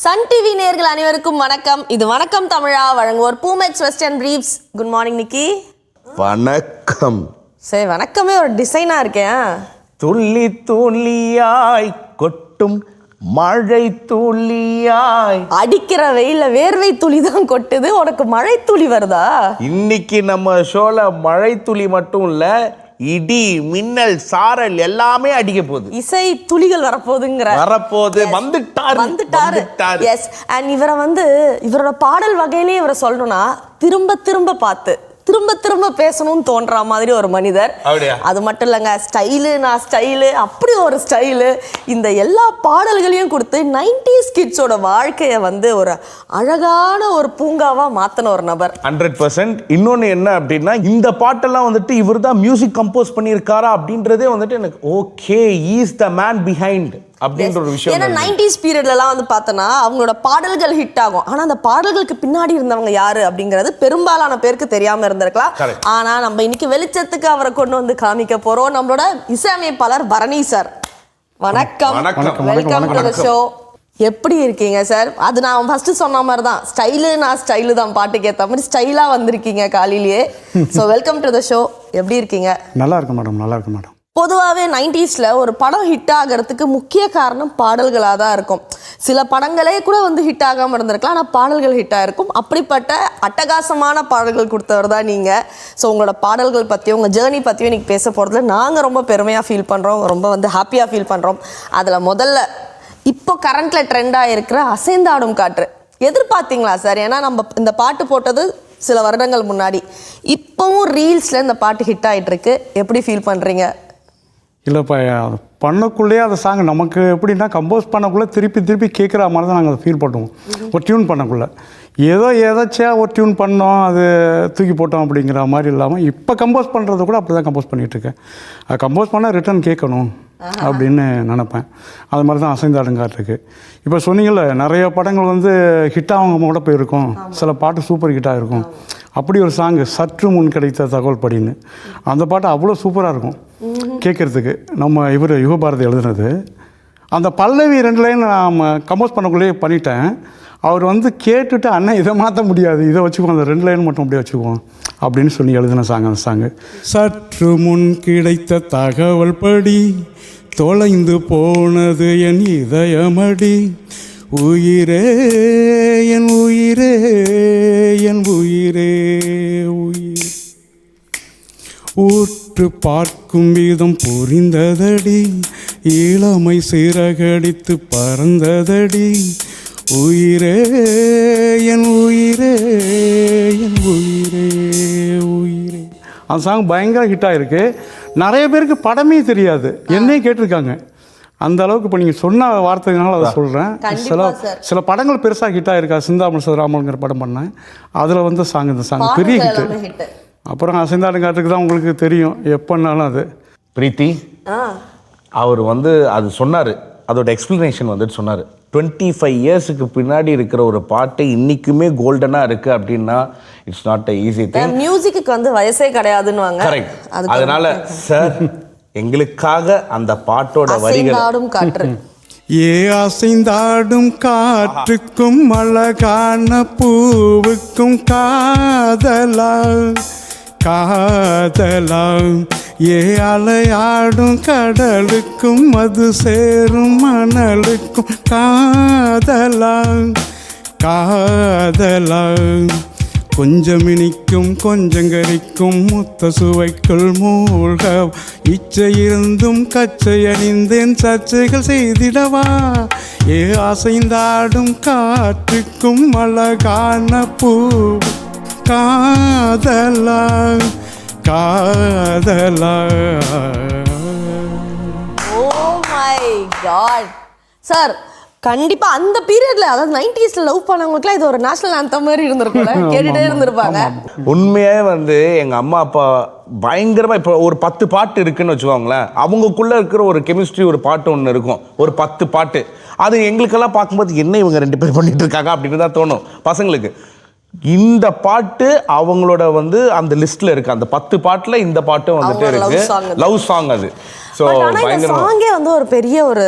Sun TV நேயர்கள் அனைவருக்கும் வணக்கம். இது வணக்கம் தமிழா வழங்குவோர் Poomex western briefs. Good morning Nikki. வணக்கம். சரி, வணக்கமே ஒரு டிசைனா இருக்கேன். துள்ளி துள்ளியாய் கொட்டும் மழை துளியாய். அடிக்கிற வெயில வேர்வை துளி தான் கொட்டுது, உனக்கு மழை துளி வருதா? இன்னைக்கு நம்ம ஷோல மழை துளி மட்டும் இல்ல, இடி மின்னல் சாரல் எல்லாமே அடிக்க போகுது. இசை துளிகள் வரப்போகுது. வந்துட்டாரு. எஸ். அண்ட் இவரோட பாடல் வகையிலே இவரை சொல்லணும்னா திரும்ப திரும்ப பார்த்து திரும்ப பேசணும்னு தோன்ற மாதிரி ஒரு மனிதர். அது மட்டும் இல்லைங்க, ஸ்டைலு அப்படி ஒரு ஸ்டைலு. இந்த எல்லா பாடல்களையும் கொடுத்து 90s கிட்ஸோட வாழ்க்கையை ஒரு அழகான ஒரு பூங்காவா மாத்தின ஒரு நபர். 100%. இன்னொன்னு என்ன அப்படின்னா, இந்த பாட்டெல்லாம் இவர் தான் மியூசிக் கம்போஸ் பண்ணியிருக்காரா அப்படின்றதே எனக்கு okay, is the man behind அப்படின்ற ஒரு விஷயம். ஏன்னா 90s பீரியட்லலாம் பார்த்தனா அவங்களோட பாடல்கள் ஹிட் ஆகும், ஆனா அந்த பாடல்களுக்கு பின்னாடி இருந்தவங்க யாரு அப்படிங்கிறது பெரும்பாலான பேருக்கு தெரியாம இருந்திருக்கலாம். ஆனா நம்ம இன்னைக்கு வெளிச்சத்துக்கு அவரை கொண்டு காமிக்க போறோம். நம்மளோட இசையமைப்பாளர் பரணி சார், வணக்கம். Welcome to the show. எப்படி இருக்கீங்க சார்? அது நான் ஃபர்ஸ்ட் சொன்ன மாதிரி தான், ஸ்டைலு தான், பாட்டுக்கு ஏற்ற மாதிரி ஸ்டைலா வந்திருக்கீங்க காலையிலேயே. So welcome to the show. எப்படி இருக்கீங்க? நல்லா இருக்கு மேடம். பொதுவாகவே 90ஸ்ல ஒரு படம் ஹிட் ஆகிறதுக்கு முக்கிய காரணம் பாடல்களாக தான் இருக்கும். சில படங்களே கூட ஹிட் ஆகாமல் இருந்திருக்கலாம், ஆனால் பாடல்கள் ஹிட் ஆகிருக்கும். அப்படிப்பட்ட அட்டகாசமான பாடல்கள் கொடுத்தவர் தான் நீங்கள். ஸோ உங்களோட பாடல்கள் பற்றியும் உங்கள் ஜேர்னி பற்றியும் இன்றைக்கி பேச போகிறதுல நாங்கள் ரொம்ப பெருமையாக ஃபீல் பண்ணுறோம், ரொம்ப ஹாப்பியாக ஃபீல் பண்ணுறோம். அதில் முதல்ல இப்போ கரண்ட்டில் ட்ரெண்டாக இருக்கிற அசைந்தாடும் காற்று எதிர்பார்த்தீங்களா சார்? ஏன்னா நம்ம இந்த பாட்டு போட்டது சில வருடங்கள் முன்னாடி, இப்போவும் ரீல்ஸில் இந்த பாட்டு ஹிட் ஆகிட்டுருக்கு. எப்படி ஃபீல் பண்ணுறீங்க? இல்லைப்பா, பண்ணக்குள்ளேயே அந்த சாங் நமக்கு எப்படின்னா, கம்போஸ் பண்ணக்குள்ளே திருப்பி கேட்குற மாதிரி தான் நாங்கள் அதை ஃபீல் பண்ணுவோம். ஒரு டியூன் பண்ணக்குள்ளே ஏதாச்சும் ஒரு டியூன் பண்ணோம், அது தூக்கி போட்டோம் அப்படிங்கிற மாதிரி இல்லாமல் இப்போ கம்போஸ் பண்ணுறது கூட அப்படி தான் கம்போஸ் பண்ணிகிட்ருக்கேன். அது கம்போஸ் பண்ணால் ரிட்டர்ன் கேட்கணும் அப்படின்னு நினப்பேன். அது மாதிரி தான் அசைந்தாடுங்காட்டுருக்கு. இப்போ சொன்னீங்கள்ல, நிறைய படங்கள் ஹிட் ஆகாம கூட போயிருக்கும், சில பாட்டு சூப்பர் ஹிட்டாக இருக்கும். அப்படி ஒரு சாங்கு சற்று முன் கிடைத்த தகவல் படின்னு, அந்த பாட்டு அவ்வளோ சூப்பராக இருக்கும் கேட்குறதுக்கு. நம்ம யுகபாரதி எழுதுனது. அந்த பல்லவி 2 லைன் நாம் கம்போஸ் பண்ணக்குள்ளேயே பண்ணிட்டேன். அவர் கேட்டுட்டு, அண்ணன் இதை மாற்ற முடியாது, இதை வச்சுக்குவோம், அந்த 2 லைன் மட்டும் அப்படியே வச்சுக்குவோம் அப்படின்னு சொல்லி எழுதின சாங் அந்த சாங்கு. சற்று முன் கிடைத்த தகவல் படி தொலைந்து போனது என் இதயமடி, உயிரே என் உயிரே என் உயிரே உயிர், ஊற்று பார்க்கும் விதம் புரிந்ததடி, இளமை சிறகடித்து பறந்ததடி, உயிரே என் உயிரே என் உயிரே உயிரே. அந்த சாங் பயங்கர ஹிட் ஆகிருக்கு. நிறைய பேருக்கு படமே தெரியாது, என்னையும் கேட்டிருக்காங்க. அந்த அளவுக்கு இப்போ நீங்கள் சொன்ன வார்த்தைனால அதை சொல்கிறேன். சில படங்கள் பெருசாக ஹிட் ஆகிருக்கா. சிந்தாமல் சிவராமங்கிற படம் பண்ணேன், அதில் இந்த சாங் பெரிய ஹிட்டு. அப்புறம் அசைந்தாடுங்காட்டுக்கு தான் உங்களுக்கு தெரியும் எப்போனாலும். அது பிரீத்தி அவர் அது சொன்னார், அதோட எக்ஸ்பிளனேஷன் சொன்னார். 25 இயர்ஸுக்கு பின்னாடி இருக்கிற ஒரு பாட்டு இன்னைக்குமே கோல்டனாக இருக்குது அப்படின்னா it's not a easy thing. மியூசிக்கு வயசே கிடையாதுன்னு. கரெக்ட். அதனால சார், எங்களுக்காக அந்த பாட்டோட வரிகள். காற்று ஏ அசைந்தாடும் காற்றுக்கும் அழகான பூவுக்கும் காதலா காதலா, ஏ அலையாடும் கடலுக்கும் அது சேரும் மணலுக்கும் காதலா காதலா, கொஞ்சம் இனிக்கும் கொஞ்சம் கரிக்கும் முத்த சுவைக்குள் மூழ்க, இச்சை இருந்தும் கச்சை அணிந்தேன் சர்ச்சைகள் செய்திடவா, ஏ அசைந்தாடும் காற்றுக்கும் அழகான பூ காதலா காதலா. ஓ மை காட் சார், கண்டிப்பா அந்த பீரியட்ல, அதாவது 90ஸ்ல லவ் பண்ணவங்களுக்குலாம் இது ஒரு நேஷனல் ஆந்தம் மாதிரி இருந்திருக்கும்ல, கேட்டுட்டே இருந்திருப்பாங்க. உண்மையே எங்க அம்மா அப்பா பயங்கரமா, இப்போ ஒரு 10 பாட்டு இருக்குன்னு வச்சுக்கோங்களேன், அவங்களுக்குள்ள இருக்கிற ஒரு கெமிஸ்ட்ரி, ஒரு பாட்டு ஒன்று இருக்கும், ஒரு 10 பாட்டு. அது எங்களுக்கெல்லாம் பார்க்கும்போது என்ன இவங்க 2 பேர் பண்ணிட்டு இருக்காங்க அப்படின்னு தான் தோணும் பசங்களுக்கு. இந்த பாட்டு அவங்களோட வந்து அந்த லிஸ்ட்ல இருக்கு. அந்த 10 பாட்டுல இந்த பாட்டும் வந்துட்டு இருக்கு. லவ் சாங் அது. ஸோ சாங்கே வந்து ஒரு பெரிய ஒரு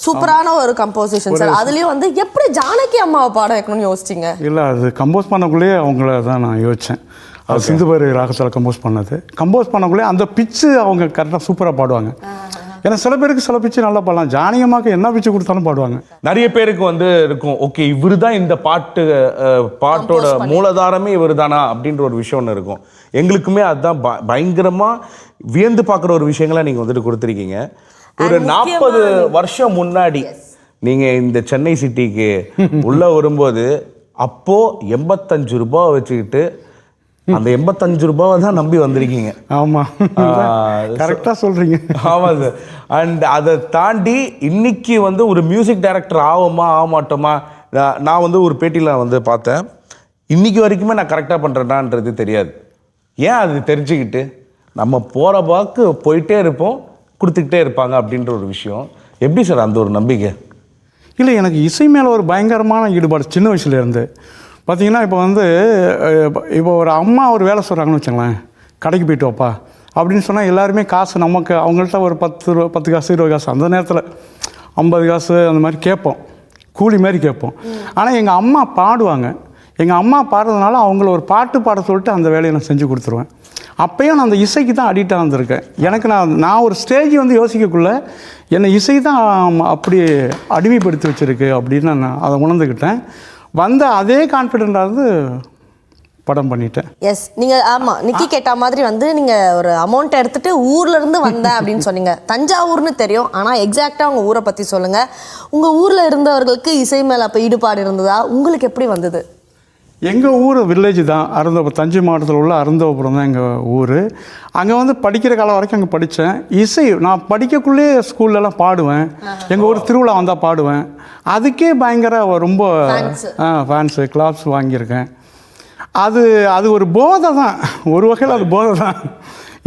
சூப்பரான ஒரு கம்போசிஷன் சார். அதுலயும் வந்து எப்படி ஜானகி அம்மாவை பாட வைக்கணும்னு யோசிச்சிங்க? இல்லை, அது கம்போஸ் பண்ணக்குள்ளேயே அவங்கள தான் நான் யோசித்தேன். அது சிந்துபேரி ராகத்தில் கம்போஸ் பண்ணது. கம்போஸ் பண்ணக்குள்ளே அந்த பிச்சு அவங்க கரெக்டாக சூப்பராக பாடுவாங்க. ஏன்னா சில பேருக்கு சில பிச்சு நல்லா பாடலாம். ஜானகி அம்மாவுக்கு என்ன பிச்சு கொடுத்தாலும் பாடுவாங்க. நிறைய பேருக்கு வந்து இருக்கும், ஓகே இவர் தான் இந்த பாட்டோட மூலதாரமே இவர் தானா அப்படின்ற ஒரு விஷயம் ஒன்று இருக்கும். எங்களுக்குமே அதுதான் பயங்கரமா வியந்து பார்க்குற ஒரு விஷயங்களை நீங்கள் வந்துட்டு கொடுத்துருக்கீங்க. ஒரு 40 வருஷம் முன்னாடி நீங்கள் இந்த சென்னை சிட்டிக்கு உள்ளே வரும்போது அப்போ 85 ரூபாய் வச்சுக்கிட்டு அந்த 85 ரூபாவை தான் நம்பி வந்திருக்கீங்க. ஆமாம், கரெக்டாக சொல்கிறீங்க. ஆமாம் சார். அண்ட் அதை தாண்டி இன்னைக்கு வந்து ஒரு மியூசிக் டைரக்டர் ஆக மாட்டோமா, நான் வந்து ஒரு பேட்டியில் வந்து பார்த்தேன், இன்னைக்கு வரைக்குமே நான் கரெக்டாக பண்ணுறேன்னான்றது தெரியாது. ஏன் அது தெரிஞ்சுக்கிட்டு நம்ம போகிற பாக்கு போயிட்டே இருப்போம், கொடுத்துக்கிட்டே இருப்பாங்க அப்படின்ற ஒரு விஷயம். எப்படி சார் அந்த ஒரு நம்பிக்கை? இல்லை, எனக்கு இசை மேலே ஒரு பயங்கரமான ஈடுபாடு சின்ன வயசுலேருந்து. பார்த்தீங்கன்னா இப்போ ஒரு அம்மா ஒரு வேலை சொல்கிறாங்கன்னு வச்சுங்களேன், கடைக்கு போய்ட்டு வாப்பா அப்படின்னு சொன்னால் எல்லாருமே காசு நமக்கு அவங்கள்ட்ட ஒரு 10 காசு 20 காசு அந்த நேரத்தில் 50 காசு அந்த மாதிரி கேட்போம், கூலி மாதிரி கேட்போம். ஆனால் எங்கள் அம்மா பாடுவாங்க. எங்கள் அம்மா பாடுறதுனால அவங்கள ஒரு பாட்டு பாட சொல்லிட்டு அந்த வேலையை நான் செஞ்சு கொடுத்துருவேன். அப்போயும் நான் அந்த இசைக்கு தான் அடிக்டாக வந்திருக்கேன். எனக்கு நான் ஒரு ஸ்டேஜ் வந்து யோசிக்கக்குள்ளே என்னை இசை தான் அப்படி அடிமைப்படுத்தி வச்சுருக்கு அப்படின்னு நான் அதை உணர்ந்துக்கிட்டேன். வந்த அதே கான்ஃபிடென்ட்டாக இருந்து படம் பண்ணிட்டேன். எஸ், நீங்கள் ஆமாம் நிக்கி கேட்ட மாதிரி வந்து நீங்கள் ஒரு அமௌண்ட் எடுத்துகிட்டு ஊர்லேருந்து வந்தேன் அப்படின்னு சொன்னீங்க. தஞ்சாவூர்னு தெரியும், ஆனால் எக்ஸாக்டாக உங்கள் ஊரை பற்றி சொல்லுங்கள். உங்கள் ஊரில் இருந்தவர்களுக்கு இசை மேலே அப்போ ஈடுபாடு இருந்ததா? உங்களுக்கு எப்படி வந்தது? எங்கள் ஊர் வில்லேஜ் தான், அருந்தோபுரம், தஞ்சை மாவட்டத்தில் உள்ள அருந்தோபுரம் தான் எங்கள் ஊர். அங்கே வந்து படிக்கிற காலம் வரைக்கும் அங்கே படித்தேன். இசை நான் படிக்கக்குள்ளேயே ஸ்கூல்லலாம் பாடுவேன். எங்கள் ஊர் திருவிழா வந்தால் பாடுவேன். அதுக்கே பயங்கர ரொம்ப ஃபேன்ஸு கிளாப்ஸ் வாங்கியிருக்கேன். அது ஒரு போதை தான், ஒரு வகையில் அது போதை தான்.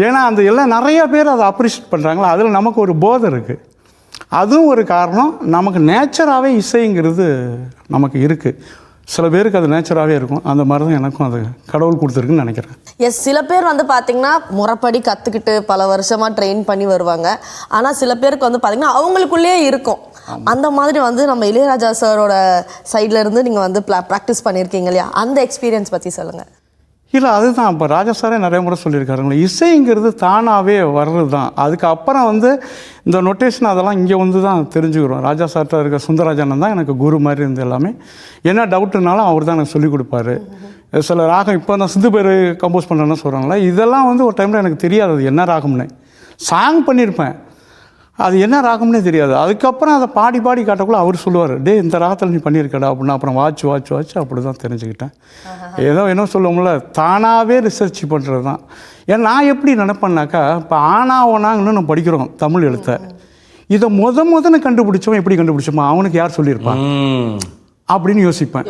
ஏன்னா அந்த எல்லாம் நிறையா பேர் அதை அப்ரிஷியேட் பண்ணுறாங்களா, அதில் நமக்கு ஒரு போதை இருக்குது. அதுவும் ஒரு காரணம். நமக்கு நேச்சராகவே இசைங்கிறது நமக்கு இருக்குது. சில பேருக்கு அது நேச்சராகவே இருக்கும். அந்த மாதிரி தான் எனக்கும் அது கடவுள் கொடுத்துருக்குன்னு நினைக்கிறேன். எஸ், சில பேர் வந்து பார்த்திங்கன்னா முறைப்படி கற்றுக்கிட்டு பல வருஷமாக ட்ரெயின் பண்ணி வருவாங்க. ஆனால் சில பேருக்கு வந்து பார்த்திங்கன்னா அவங்களுக்குள்ளேயே இருக்கும். அந்த மாதிரி வந்து நம்ம இளையராஜா சாரோட சைடில் இருந்து நீங்கள் வந்து ப்ராக்டிஸ் பண்ணியிருக்கீங்க இல்லையா, அந்த எக்ஸ்பீரியன்ஸ் பற்றி சொல்லுங்கள். இல்லை, அதுதான் இப்போ ராஜா சாரே நிறைய முறை சொல்லியிருக்காருங்களே, இசைங்கிறது தானாகவே வர்றது தான். அதுக்கப்புறம் வந்து இந்த நொட்டேஷன் அதெல்லாம் இங்கே வந்து தான் தெரிஞ்சுக்கிறோம். ராஜா சார்கிட்ட இருக்க சுந்தரராஜன் தான் எனக்கு குரு மாதிரி இருந்து எல்லாமே. என்ன டவுட்டுனாலும் அவர் தான் எனக்கு சொல்லிக் கொடுப்பாரு. சில ராகம் இப்போ நான் சிந்துபேரி கம்போஸ் பண்ணுறேன்னு சொல்கிறாங்களே, இதெல்லாம் வந்து ஒரு டைமில் எனக்கு தெரியாது அது என்ன ராகம்னு. சாங் பண்ணியிருப்பேன், அது என்ன ராகம்னே தெரியாது. அதுக்கப்புறம் அதை பாடி காட்டக்குள்ள அவர் சொல்லுவார், டே இந்த ராகத்தில் நீ பண்ணியிருக்கடா அப்படின்னா. அப்புறம் வாட்ச் அப்படி தான் தெரிஞ்சுக்கிட்டேன். என்ன சொல்லுவோம்ல, தானாகவே ரிசர்ச் பண்ணுறது தான். ஏன்னா நான் எப்படி நினைப்பேன்னாக்கா, இப்போ ஆனாவனாங்கன்னு நம்ம படிக்கிறோம் தமிழ் எழுத்தை. இதை முதன்னு கண்டுபிடிச்சவன் எப்படி கண்டுபிடிச்சோமா, அவனுக்கு யார் சொல்லியிருப்பான் அப்படின்னு யோசிப்பேன்.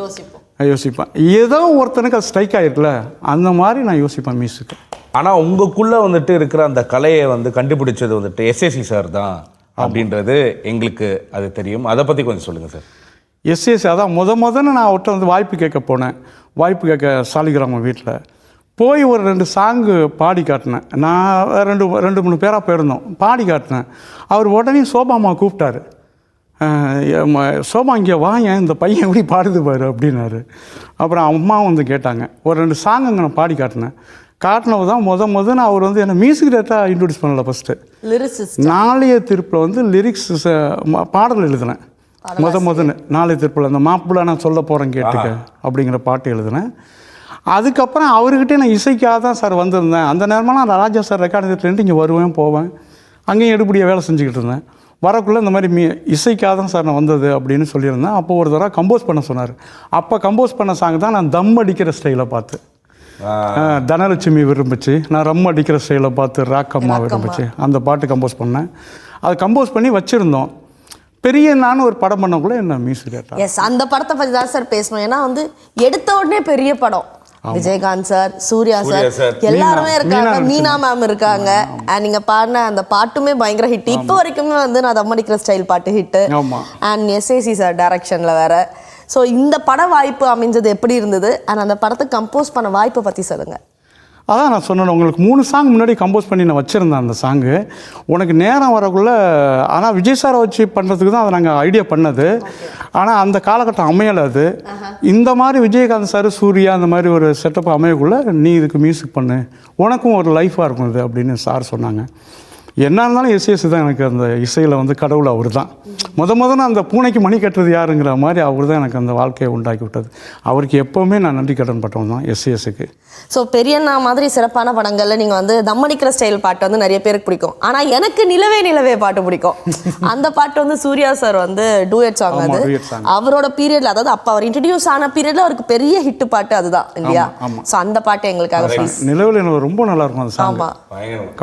ஏதோ ஒருத்தனுக்கு அது ஸ்ட்ரைக் ஆகிருக்குல்ல, அந்த மாதிரி நான் யோசிப்பேன் மியூசிக்கு. ஆனால் உங்களுக்குள்ளே வந்துட்டு இருக்கிற அந்த கலையை வந்து கண்டுபிடிச்சது வந்துட்டு எஸ்ஏசி சார் தான் அப்படின்றது எங்களுக்கு அது தெரியும். அதை பற்றி கொஞ்சம் சொல்லுங்கள் சார். எஸ்ஏசி அதான் முதன்னு நான் அவர்கிட்ட வந்து வாய்ப்பு கேட்க போனேன். வாய்ப்பு கேட்க சாலிகிராமம் வீட்டில் போய் ஒரு 2 சாங்கு பாடி காட்டினேன். நான் 2-3 பேராக போயிருந்தோம், பாடி காட்டினேன். அவர் உடனே சோபாம்மா கூப்பிட்டாரு, சோபா இங்கே வாங்க, இந்த பையன் எப்படி பாடுது பாரு அப்படின்னாரு. அப்புறம் அம்மாவும் வந்து கேட்டாங்க. ஒரு 2 சாங்குங்க நான் பாடி காட்டினது தான் முதன்னு அவர் வந்து என்ன மியூசிக் டேரக்டராக இன்ட்ரடியூஸ் பண்ணல. ஃபஸ்ட்டு நாளைய திருப்பில் வந்து லிரிக்ஸ் பாடல் எழுதினேன். முதன்னு நாளைய திருப்பில் அந்த மாப்பிள்ளை நான் சொல்ல போகிறேன் கேட்டுக்க அப்படிங்கிற பாட்டு எழுதினேன். அதுக்கப்புறம் அவர்கிட்டே நான் இசைக்காக தான் சார் வந்திருந்தேன். அந்த நேரமெல்லாம் நான் ராஜா சார் ரெக்கார்டு தேட்டர்லேருந்து இங்கே வருவேன் போவேன், அங்கேயும் எடுபடியாக வேலை செஞ்சுக்கிட்டு இருந்தேன். வரக்குள்ளே இந்த மாதிரி இசைக்காக தான் சார் நான் வந்தது அப்படின்னு சொல்லியிருந்தேன். அப்போ ஒரு தடவை கம்போஸ் பண்ண சொன்னார். அப்போ கம்போஸ் பண்ண சாங் தான் நான் தம் அடிக்கிற ஸ்டைலை பார்த்து தனலட்சுமி விரும்பிச்சு, நான் ரம் அடிக்கிற ஸ்டைலை பார்த்து ராக்கம்மா விரும்பிச்சு அந்த பாட்டு கம்போஸ் பண்ணேன். அதை கம்போஸ் பண்ணி வச்சுருந்தோம். பெரிய நான் ஒரு படம் பண்ணக்குள்ள என்ன மியூசிக் கேட்டேன். எஸ், அந்த படத்தை பற்றி தான் சார் பேசணும். ஏன்னா வந்து எடுத்த உடனே பெரிய படம், விஜயகாந்த் சார், சூர்யா சார் எல்லாருமே இருக்காங்க, மீனா மேம் இருக்காங்க. நீங்க பாடின அந்த பாட்டுமே பயங்கர ஹிட். இப்போ வரைக்குமே வந்து நான் தம் அடிக்கிற ஸ்டைல் பாட்டு ஹிட். அண்ட் எஸ்ஏசி சார் டைரக்ஷன்ல வேற. ஸோ இந்த பட வாய்ப்பு அமைஞ்சது எப்படி இருந்தது அண்ட் அந்த படத்தை கம்போஸ் பண்ண வாய்ப்பை பற்றி சொல்லுங்கள். அதான் நான் சொன்னேன் உங்களுக்கு 3 சாங் முன்னாடி கம்போஸ் பண்ணி நான் வச்சுருந்தேன் அந்த சாங்கு. உனக்கு நேரம் வரக்குள்ளே ஆனால் விஜய் சாரை வச்சு பண்ணுறதுக்கு தான் அதை நாங்கள் ஐடியா பண்ணது. ஆனால் அந்த காலகட்டம் அமையலை அது. இந்த மாதிரி விஜயகாந்த் சார் சூர்யா அந்த மாதிரி ஒரு செட்டப் அமையக்குள்ளே நீ இதுக்கு மியூசிக் பண்ணு, உனக்கும் ஒரு லைஃபாக இருக்கும் இது அப்படின்னு சார் சொன்னாங்க. என்ன இருந்தாலும் எஸ்எஸ் தான் எனக்கு அந்த இசையில் வந்து கடவுள் அவர் தான். முதல்ல அந்த பூனைக்கு மணி கட்டுறது யாருங்கிற மாதிரி அவர் தான் எனக்கு அந்த வாழ்க்கையை உண்டாக்கி விட்டது. அவருக்கு எப்போவுமே நான் நன்றி கடன் பட்டவன் தான் எஸ்எஸ்க்கு. ஸோ பெரியண்ணா மாதிரி சிறப்பான படங்களில் நீங்கள் வந்து தம்மடிக்கிற ஸ்டைல் பாட்டு வந்து நிறைய பேருக்கு பிடிக்கும். ஆனால் எனக்கு நிலவே நிலவே பாட்டு பிடிக்கும். அந்த பாட்டு வந்து சூர்யா சார் வந்து டூயட் சாங். அது அவரோட பீரியட்ல, அதாவது அப்போ அவர் இன்ட்ரடியூஸ் ஆன பீரியட்ல அவருக்கு பெரிய ஹிட் பாட்டு அதுதான் இல்லையா? ஸோ அந்த பாட்டு எங்களுக்காக நிலவில் எனக்கு ரொம்ப நல்லா இருக்கும் அந்த சாங்.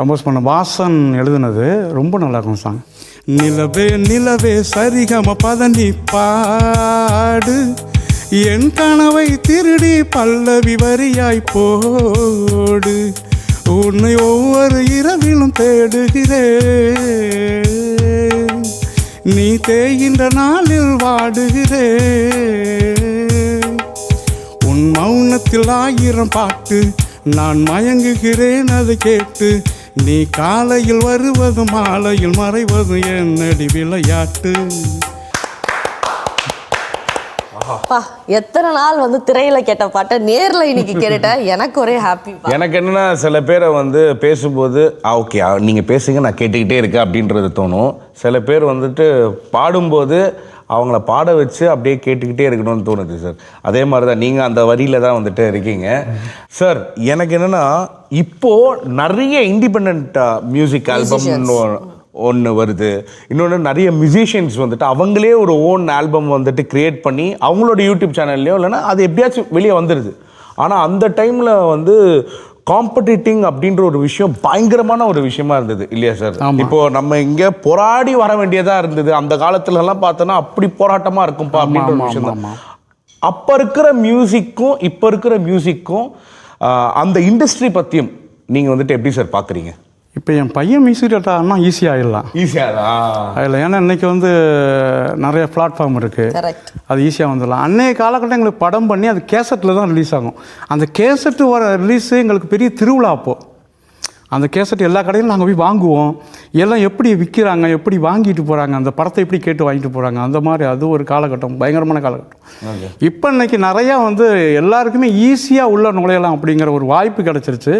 கம்போஸ் பண்ண வாசன் எழுதுனது ரொம்ப நல்லா இருக்கும் சாங். நிலவே நிலவே சரிகம பதனி பாடு, என் கனவை திருடி பல்லவி வரியாய் போடு, உன்னை ஒவ்வொரு இரவிலும் தேடுகிறேன், நீ தேய்கின்ற நாளில் வாடுகிறேன், உன் மௌனத்தில் 1000 பாட்டு, நான் மயங்குகிறேன் அதை கேட்டு, நீ காலையில் வருவது மாலையில் மறைவது என்னடி விளையாட்டு. எத்தனை நாள் வந்து திரையில கேட்ட பாட்டை நேர்ல இன்னைக்கு கேட்டுட்டேன். எனக்கு ஒரே ஹாப்பி. எனக்கு என்னன்னா சில பேரை வந்து பேசும்போது ஓகே நீங்க பேசுங்க நான் கேட்டுக்கிட்டே இருக்கேன் அப்படின்றது தோணும். சில பேர் வந்துட்டு பாடும்போது அவங்கள பாட வச்சு அப்படியே கேட்டுக்கிட்டே இருக்கணும்னு தோணுது சார். அதே மாதிரி தான் நீங்கள் அந்த வரியில் தான் வந்துட்டு இருக்கீங்க சார். எனக்கு என்னென்னா இப்போது நிறைய இண்டிபெண்ட் மியூசிக் ஆல்பம்னு ஒன்று வருது. இன்னொன்று நிறைய மியூசிஷியன்ஸ் வந்துட்டு அவங்களே ஒரு ஓன் ஆல்பம் வந்துட்டு க்ரியேட் பண்ணி அவங்களோட யூடியூப் சேனல்லையோ இல்லைன்னா அது எப்படியாச்சும் வெளியே வந்துடுது. ஆனால் அந்த டைமில் வந்து காம்படிட்டிங் அப்படின்ற ஒரு விஷயம் பயங்கரமான ஒரு விஷயமா இருந்தது இல்லையா சார்? இப்போ நம்ம இங்க போராடி வர வேண்டியதா இருந்தது. அந்த காலத்துல எல்லாம் பார்த்தோன்னா அப்படி போராட்டமா இருக்கும்பா அப்படின்ற ஒரு விஷயம் தான். அப்ப இருக்கிற மியூசிக்கும் இப்ப இருக்கிற மியூசிக்கும் அந்த இண்டஸ்ட்ரி பத்தியும் நீங்க வந்துட்டு எப்படி சார் பாக்குறீங்க? இப்போ என் பையன் மியூசிக் டேட்டானா ஈஸியாக ஆகிடலாம். அதில் ஏன்னா இன்றைக்கி வந்து நிறைய பிளாட்ஃபார்ம் இருக்குது, அது ஈஸியாக வந்துடலாம். அன்றைய காலகட்டம் எங்களுக்கு படம் பண்ணி அது கேசட்டில் தான் ரிலீஸ் ஆகும். அந்த கேசட்டு வர ரிலீஸு எங்களுக்கு பெரிய திருவிழா. அப்போது அந்த கேசட் எல்லா கடையிலும் நாங்கள் போய் வாங்குவோம். எல்லாம் எப்படி விற்கிறாங்க, எப்படி வாங்கிட்டு போகிறாங்க, அந்த படத்தை எப்படி கேட்டு வாங்கிட்டு போகிறாங்க, அந்த மாதிரி அது ஒரு காலகட்டம், பயங்கரமான காலகட்டம். இப்போ இன்றைக்கி நிறையா வந்து எல்லாருக்குமே ஈஸியாக உள்ள நுழையலாம் அப்படிங்கிற ஒரு வாய்ப்பு கிடச்சிருச்சு.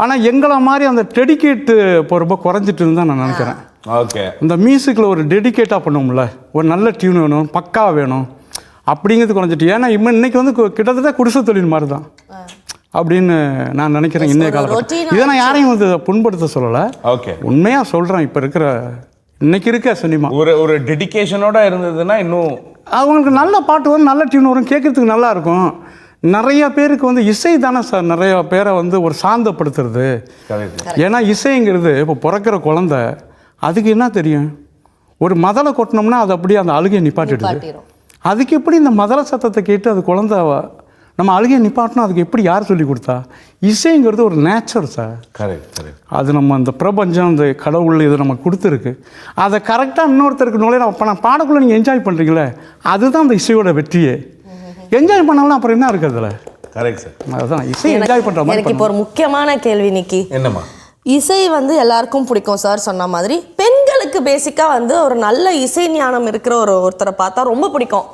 ஆனால் எங்களை மாதிரி அந்த டெடிகேட்டு இப்போ ரொம்ப குறைஞ்சிட்டுன்னு தான் நான் நினைக்கிறேன். ஓகே, இந்த மியூசிக்கில் ஒரு டெடிகேட்டாக பண்ணுவோம்ல, ஒரு நல்ல டியூன் வேணும், பக்காவாக வேணும் அப்படிங்கிறது குறைஞ்சிட்டு. ஏன்னா இன்னைக்கு வந்து கிட்டத்தட்ட குடிசை தொழில் மாதிரி தான் அப்படின்னு நான் நினைக்கிறேன் இன்றைய காலத்தில். இதை நான் யாரையும் வந்து புண்படுத்த சொல்லலை, ஓகே உண்மையாக சொல்கிறேன். இப்போ இருக்கிற இன்னைக்கு இருக்க சினிமா ஒரு டெடிகேஷனோட இருந்ததுன்னா இன்னும் அவங்களுக்கு நல்ல பாட்டு வரும், நல்ல டியூன் வரும், கேட்குறதுக்கு நல்லா இருக்கும். நிறைய பேருக்கு வந்து இசை தானே சார் நிறைய பேரை வந்து ஒரு சாந்தப்படுத்துறது. ஏன்னா இசைங்கிறது இப்போ பிறக்கிற குழந்தை அதுக்கு என்ன தெரியும்? ஒரு மதலை கொட்டினோம்னா அது அப்படியே அந்த அழுகையை நிப்பாட்டிடுது. அதுக்கு எப்படி இந்த மதலை சத்தத்தை கேட்டு அது குழந்தை நம்ம அழுகையை நிப்பாட்டணும்? அதுக்கு எப்படி யார் சொல்லி கொடுத்தா? இசைங்கிறது ஒரு நேச்சர் சார். அது நம்ம அந்த பிரபஞ்சம், அந்த கடவுள் இது நமக்கு கொடுத்துருக்கு. அதை கரெக்டாக இன்னொருத்தருக்கு நுழைய அப்போ நான் பாடக்குள்ளே நீங்கள் என்ஜாய் பண்ணுறீங்களே, அதுதான் அந்த இசையோட வெற்றியே. என்ஜாய் பண்ணாலும் அப்புறம் என்ன இருக்குதுல? Correct sir. அதுதான் இசை என்ஜாய் பண்ணுற மாதிரி. எனக்கு இப்போ ஒரு முக்கியமான கேள்வி நிக்கி. என்னம்மா? இசை வந்து எல்லாருக்கும் பிடிக்கும் சார் சொன்ன மாதிரி. பெண்களுக்கு பேசிக்காக வந்து ஒரு நல்ல இசை ஞானம் இருக்கிற ஒருத்தரை பார்த்தா ரொம்ப பிடிக்கும்.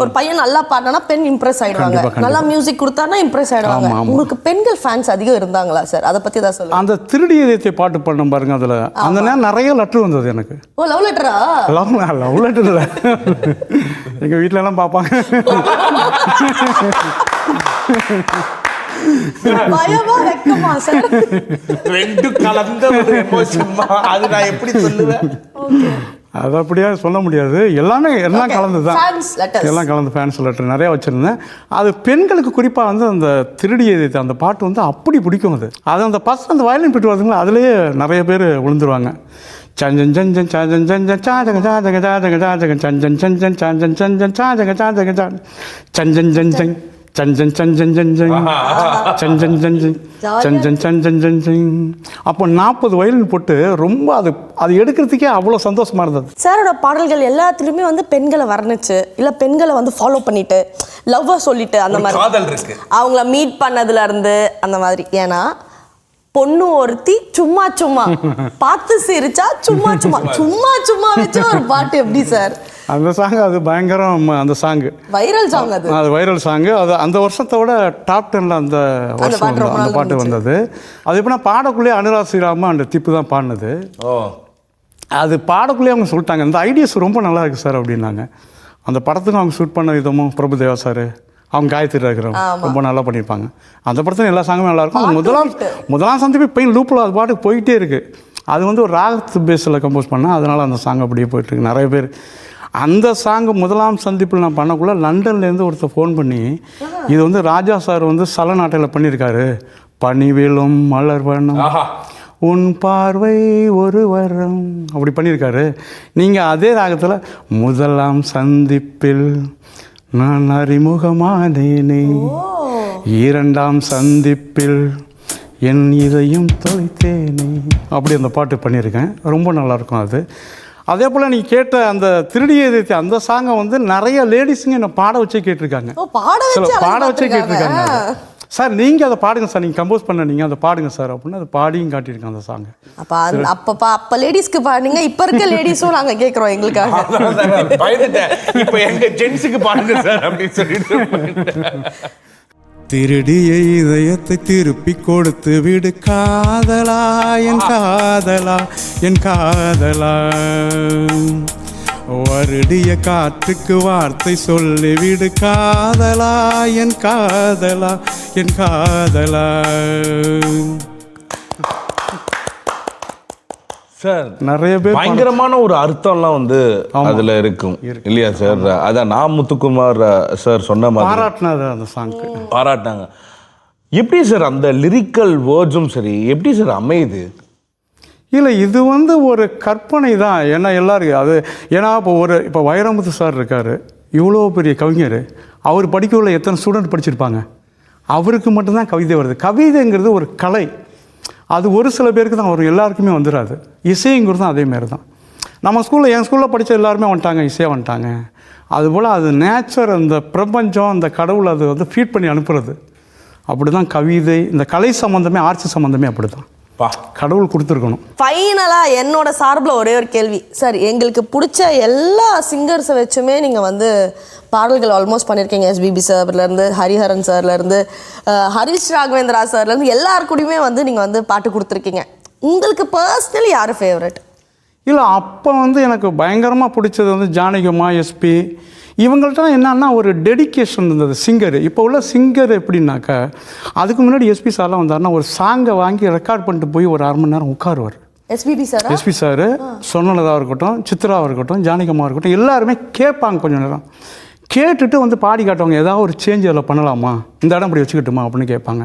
ஒரு பையன் நல்லா பாடினா பெண் இம்ப்ரெஸ் ஆயிடுவாங்க, நல்லா மியூசிக் கொடுத்தானா இம்ப்ரெஸ் ஆயிடுவாங்க. உங்களுக்கு பெண்கள் ஃபேன்ஸ் அதிகம் இருந்தாங்களா சார்? அதை பற்றி தான் சொல்லுங்க. அந்த திருடி இதயத்தை பாட்டு பண்ண பாருங்க, அதில் அந்த நேரம் நிறைய லெட்டர் வந்தது எனக்கு. ஓ, லவ் லெட்டரா? லவ் லெட்டர் இல்லை, எங்கள் வீட்டில எல்லாம் பார்ப்பாங்க. பயமா வெக்கமா சார்? ரெண்டு கலந்த ஒரு எமோஷன்மா, அது நான் எப்படி சொல்லுவேன்? அது அப்படியே சொல்ல முடியாது. எல்லாமே எல்லாம் கலந்து தான், எல்லாம் கலந்து ஃபேன்ஸ் லெட்டர் நிறையா வச்சுருந்தேன். அது பெண்களுக்கு குறிப்பாக வந்து அந்த திருடிய அந்த பாட்டு வந்து அப்படி பிடிக்கும். அது அந்த ஃபஸ்ட் அந்த வயலின் பிட்டு வருதுங்களா, அதுலேயே நிறைய பேர் விழுந்துருவாங்க. சஞ்சன் சஞ்சன் சாஜன் சஞ்சன் சாஜக சாஜக சாஜக சாஜக சஞ்சன் சஞ்சன் சாஜன் சஞ்சன் சாஜக சாஜக சஞ்சன் சஞ்சன் சஞ்சன் சஞ்சன் சஞ்சன் சஞ்சன் சஞ்சன் சஞ்சன் சஞ்சன் சஞ்சன். அப்போ 40 வயலின் போட்டு ரொம்ப அது எடுக்கிறதுக்கே அவ்வளோ சந்தோஷமா இருந்தது. சாரோட பாடல்கள் எல்லாத்துலேயுமே வந்து பெண்களை வர்ணிச்சு இல்லை பெண்களை வந்து ஃபாலோ பண்ணிட்டு லவ்வை சொல்லிட்டு அந்த மாதிரி காதல் இருக்கு, அவங்கள மீட் பண்ணதுல இருந்து அந்த மாதிரி. ஏன்னா பொண்ணு ஒருத்தி சும்மா சும்மா பார்த்து சிரிச்சா சும்மா சும்மா சும்மா சும்மா வச்சு ஒரு பாட்டு எப்படி சார்? அந்த சாங் அது பயங்கரம். அந்த சாங்கு வைரல் சாங், அது வைரல் சாங்கு. அது அந்த வருஷத்தோட டாப் 10ல அந்த வருஷம் அந்த பாட்டு வந்தது. அது எப்படின்னா பாடக்குள்ளேயே அனுராக் ஸ்ரீராம அந்த திப்பு தான் பாடினது. அது பாடக்குள்ளேயே அவங்க சொல்லிட்டாங்க, இந்த ஐடியாஸ் ரொம்ப நல்லா இருக்குது சார் அப்படின்னாங்க. அந்த படத்துக்கும் அவங்க ஷூட் பண்ண விதமும் பிரபுதேவா சார், அவங்க காயத்ரி ராகரம் ரொம்ப நல்லா பண்ணியிருப்பாங்க. அந்த படத்துல எல்லா சாங்குமே நல்லாயிருக்கும். முதலாம் சந்திப்பு பெயின் லூப்பில் அது பாட்டுக்கு போயிட்டே இருக்குது. அது வந்து ஒரு ராகத்து பேஸில் கம்போஸ் பண்ணேன், அதனால் அந்த சாங் அப்படியே போயிட்டுருக்கு. நிறைய பேர் அந்த சாங்கு முதலாம் சந்திப்பில் நான் பண்ணக்குள்ள லண்டன்லேருந்து ஒருத்தர் ஃபோன் பண்ணி, இது வந்து ராஜா சார் வந்து சல நாட்டையில் பண்ணியிருக்காரு, பனிவிலும் மலர் வண்ணம் உன் பார்வை ஒரு வரம் அப்படி பண்ணியிருக்காரு. நீங்கள் அதே ராகத்தில் முதலாம் சந்திப்பில் நான் அறிமுகமானேனே, இரண்டாம் சந்திப்பில் என் இதயம் தொலைத்தேனே அப்படி அந்த பாட்டு பண்ணியிருக்கேன். ரொம்ப நல்லாயிருக்கும் அது. அதே போல் நீங்கள் கேட்ட அந்த திருடிய இதயத்தை அந்த சாங்கை வந்து நிறைய லேடிஸுங்க என்னை பாட வச்சே கேட்டிருக்காங்க. பாட வச்சே கேட்டிருக்காங்க. சார் நீங்கள் அதை பாடுங்க சார், நீங்கள் கம்போஸ் பண்ண நீங்கள் அதை பாடுங்க சார் அப்படின்னு அதை பாடியும் காட்டியிருக்கேன் அந்த சாங்கை. அப்போ லேடிஸ்க்கு பாடுங்க, இப்போ இருக்க லேடிஸும் நாங்கள் கேட்குறோம் எங்களுக்காக. இப்போ எங்கள் ஜென்ஸுக்கு பாடுங்க சார் அப்படின்னு சொல்லிட்டு. திருடிய இதயத்தை திருப்பி கொடுத்து விடு காதலா என் காதலா என் காதலா, வருடிய காற்றுக்கு வார்த்தை சொல்லி விடு காதலா என் காதலா என் காதலா. சார் நிறைய பேர் பயங்கரமான ஒரு அர்த்தம்லாம் வந்து அதுல இருக்கும் இல்லையா சார்? அதான் நான் முத்துக்குமார் சார் சொன்ன மாதிரி பாராட்டினாரு அந்த சாங்க்கு, பாராட்டினாங்க. எப்படி சார் அந்த லிரிக்கல் வேர்ட்ஸும் சரி எப்படி சார் அமையுது? இல்லை இது வந்து ஒரு கற்பனை தான். ஏன்னா எல்லாருக்கும் அது ஏன்னா இப்போ வைரமுத்து சார் இருக்கார், இவ்வளோ பெரிய கவிஞர், அவர் படிக்கவுள்ள எத்தனை ஸ்டூடெண்ட் படிச்சிருப்பாங்க, அவருக்கு மட்டும்தான் கவிதை வருது. கவிதைங்கிறது ஒரு கலை, அது ஒரு சில பேருக்கு தான் வரும், எல்லாருக்குமே வந்துடாது. இசைங்கிறது தான் அதேமாரி தான். நம்ம ஸ்கூலில் என் ஸ்கூலில் படித்த எல்லாருமே வந்துட்டாங்க, இசையாக வந்துட்டாங்க. அதுபோல் அது நேச்சர், அந்த பிரபஞ்சம், அந்த கடவுள் அது வந்து ஃபீட் பண்ணி அனுப்புறது. அப்படி தான் கவிதை, இந்த கலை சம்மந்தமே ஆர்ட்ஸ் சம்மந்தமே அப்படி தான் கடவுள் கொடுத்துருக்கணும். ஃபைனலாக என்னோட சார்பில் ஒரே ஒரு கேள்வி சார், எங்களுக்கு பிடிச்ச எல்லா சிங்கர்ஸை வச்சுமே நீங்கள் வந்து பாடல்கள் ஆல்மோஸ்ட் பண்ணியிருக்கீங்க. எஸ்பிபி சார்லேருந்து, ஹரிஹரன் சார்லேருந்து, ஹரிஷ் ராகவேந்திரா சார்லேருந்து எல்லாருக்கூடையுமே வந்து நீங்கள் வந்து பாட்டு கொடுத்துருக்கீங்க. உங்களுக்கு பர்சனலி யார் ஃபேவரட்? இல்லை அப்போ வந்து எனக்கு பயங்கரமாக பிடிச்சது வந்து ஜானகிமா, எஸ்பி, இவங்கள்ட்ட என்னன்னா ஒரு டெடிக்கேஷன் இருந்தது சிங்கர். இப்போ உள்ள சிங்கர் எப்படின்னாக்கா, அதுக்கு முன்னாடி எஸ்பி சார்லாம் வந்தாருன்னா ஒரு சாங்கை வாங்கி ரெக்கார்ட் பண்ணிட்டு போய் ஒரு 1/2 மணி நேரம் உட்காருவார். எஸ்பி சார், சொன்னதாக இருக்கட்டும், சித்ராவாக இருக்கட்டும், ஜானகிமா இருக்கட்டும், எல்லாருமே கேட்பாங்க. கொஞ்சம் நேரம் கேட்டுட்டு வந்து பாடி காட்டுவாங்க, ஏதாவது ஒரு சேஞ்ச் அதில் பண்ணலாமா, இந்த இடம் இப்படி வச்சுக்கிட்டுமா அப்படின்னு கேட்பாங்க.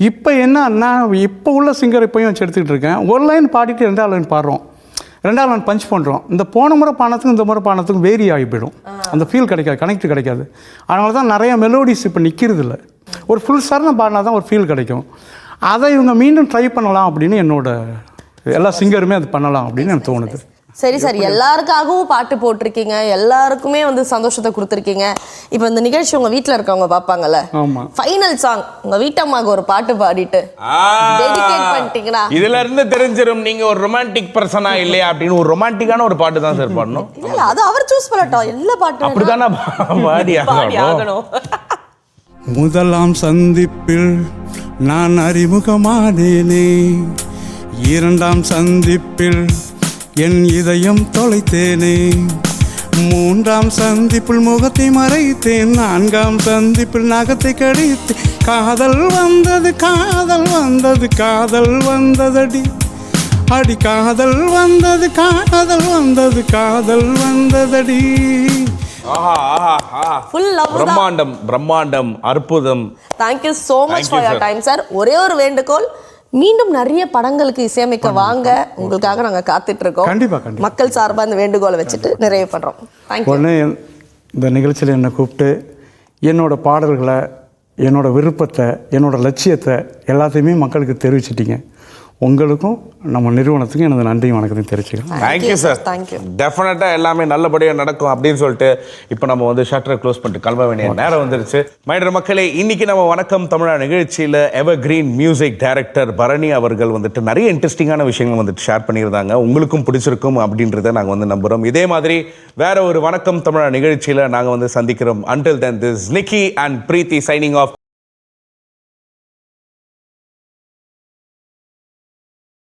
இப்போ என்னன்னா, இப்போ உள்ள சிங்கர் இப்போயும் வச்சு எடுத்துக்கிட்டு இருக்கேன். ஒரு லைன் பாடிட்டு 2வது லைன் பாடுறோம், 2வது லைன் பஞ்ச் பண்ணுறோம். இந்த போன முறை பானத்துக்கும் இந்த முறை பானத்துக்கும் வேரி ஆகி போயிடும், அந்த ஃபீல் கிடைக்காது, கனெக்ட் கிடைக்காது. அதனால தான் நிறைய மெலோடிஸ் இப்போ நிற்கிறது இல்லை. ஒரு ஃபுல் சரணம் பாடினா தான் ஒரு ஃபீல் கிடைக்கும். அதை இவங்க மீண்டும் ட்ரை பண்ணலாம் அப்படின்னு என்னோட எல்லா சிங்கருமே அது பண்ணலாம் அப்படின்னு எனக்கு தோணுது. சரி சார், எல்லாருக்காகவும் பாட்டு போட்டிருக்கீங்க, எல்லாருக்குமே வந்து சந்தோஷத்தை கொடுத்துருக்கீங்க. இப்போ இந்த நிகழ்ச்சி உங்க வீட்டில் இருக்கவங்க பார்ப்பாங்கல்ல, ஃபைனல் சாங் உங்க வீட்டம்மாக்கு ஒரு பாட்டு பாடிட்டு டெடிகேட் பண்ணிட்டீங்கன்னா இதுல இருந்து தெரிஞ்சிடும் நீங்க ஒரு ரொமான்டிக் பர்சனா இல்லையா அப்படின்னு. ஒரு ரொமான்டிக்கான ஒரு பாட்டு தான் சார் பாடணும். இல்ல அது அவர் சூஸ் பண்ணட்டும், எல்லா பாட்டும் அப்படிதானே பாடி ஆகணும். முதலாம் சந்திப்பில் நான் அறிமுகமானேனே, இரண்டாம் சந்திப்பில் என் இதயம் தொலைத்தேனே, மூன்றாம் சந்திப்பில் முகத்தை மறைத்தேன், நான்காம் சந்திப்பில் நகத்தை கடித்தேன், காதல் வந்தது காதல் வந்தது காதல் வந்ததடி அடி, காதல் வந்தது காதல் வந்தது காதல் வந்ததடி. பிரம்மாண்டம் பிரம்மாண்டம் அற்புதம். Thank you so much for your time sir. ஒரே ஒரு வேண்டுகோள், மீண்டும் நிறைய படங்களுக்கு இசையமைக்க வாங்க, உங்களுக்காக நாங்கள் காத்துட்டு இருக்கோம். கண்டிப்பாக மக்கள் சார்பாக இந்த வேண்டுகோளை வச்சுட்டு நிறைவு பண்ணுறோம். உடனே இந்த நிகழ்ச்சியில் என்னை கூப்பிட்டு என்னோட பாடல்களை என்னோடய விருப்பத்தை என்னோடய லட்சியத்தை எல்லாத்தையுமே மக்களுக்கு தெரிவிச்சிட்டிங்க. உங்களுக்கும் நம்ம நிறுவனத்துக்கும் எனது நன்றியும் வணக்கத்தையும் தெரிவிச்சுக்கிறேன். Thank you sir. தேங்க்யூ. டெஃபினட்டாக எல்லாமே நல்லபடியாக நடக்கும் அப்படின்னு சொல்லிட்டு இப்போ நம்ம வந்து ஷட்டரை க்ளோஸ் பண்ணிட்டு கிளம்ப வேண்டிய நேரம் வந்துருச்சு. மைடர் மக்களே, இன்னைக்கு நம்ம வணக்கம் தமிழா நிகழ்ச்சியில் எவர் கிரீன் மியூசிக் டைரக்டர் பரணி அவர்கள் வந்துட்டு நிறைய இன்ட்ரெஸ்டிங்கான விஷயங்கள் வந்துட்டு ஷேர் பண்ணியிருந்தாங்க. உங்களுக்கும் பிடிச்சிருக்கும் அப்படின்றத நாங்கள் வந்து நம்புகிறோம். இதே மாதிரி வேற ஒரு வணக்கம் தமிழா நிகழ்ச்சியில் நாங்கள் வந்து சந்திக்கிறோம். Until then, this is Nikki and Preeti signing off.